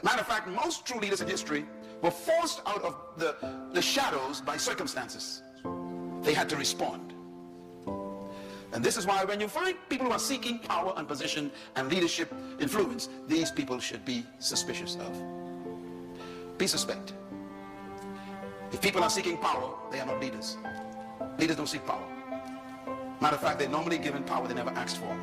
Matter of fact, most true leaders in history were forced out of the shadows by circumstances. They had to respond. And this is why when you find people who are seeking power and position and leadership influence, these people should be suspicious of. Be suspect. If people are seeking power, they are not leaders. Leaders don't seek power. Matter of fact, they're normally given power they never asked for.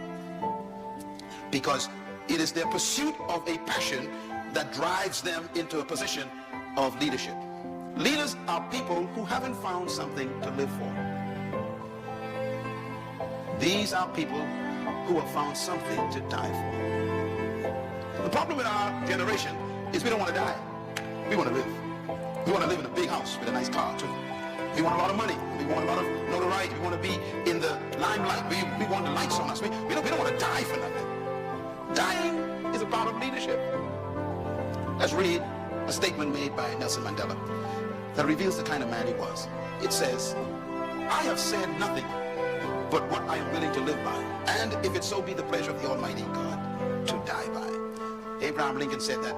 Because it is their pursuit of a passion that drives them into a position of leadership. Leaders are people who haven't found something to live for. These are people who have found something to die for. The problem with our generation is we don't want to die. We want to live. We want to live in a big house with a nice car too. We want a lot of money. We want a lot of notoriety. We want to be in the limelight. We want the lights on us. We don't want to die for nothing. Dying is a part of leadership. Let's read a statement made by Nelson Mandela that reveals the kind of man he was. It says, "I have said nothing but what I am willing to live by, and if it so be the pleasure of the Almighty God, to die by." Abraham Lincoln said that.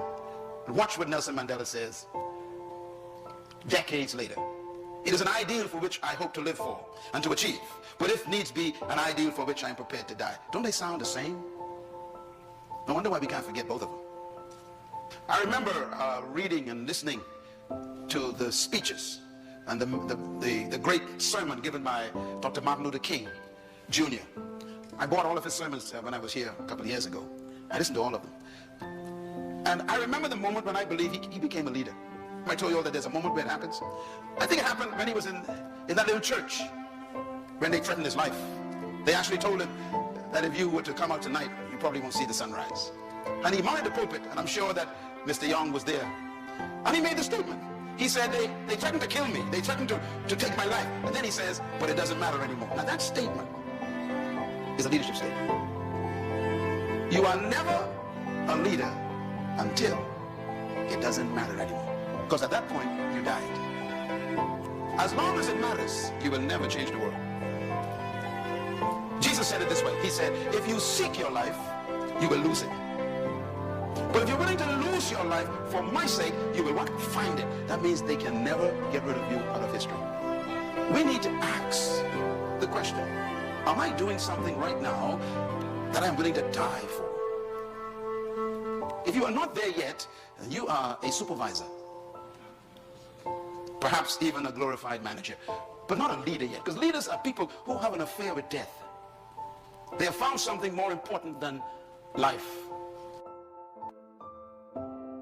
Watch what Nelson Mandela says decades later. "It is an ideal for which I hope to live for and to achieve, but if needs be, an ideal for which I am prepared to die." Don't they sound the same? No wonder why we can't forget both of them. I remember reading and listening to the speeches and the great sermon given by Dr. Martin Luther King Jr. I bought all of his sermons when I was here a couple of years ago. I listened to all of them. And I remember the moment when I believe he became a leader. I told you all that there's a moment where it happens. I think it happened when he was in that little church, when they threatened his life. They actually told him that if you were to come out tonight, you probably won't see the sunrise. And he mounted the pulpit, and I'm sure that Mr. Young was there. And he made the statement. He said, they threatened to kill me. They threatened to take my life. And then he says, but it doesn't matter anymore. Now that statement is a leadership statement. You are never a leader until it doesn't matter anymore. Because at that point, you died. As long as it matters, you will never change the world. Jesus said it this way. He said, if you seek your life, you will lose it. But if you're willing to lose your life for my sake, you will what? Find it. That means they can never get rid of you out of history. We need to ask the question, am I doing something right now that I'm willing to die for? If you are not there yet, you are a supervisor. Perhaps even a glorified manager, but not a leader yet. Because leaders are people who have an affair with death. They have found something more important than life.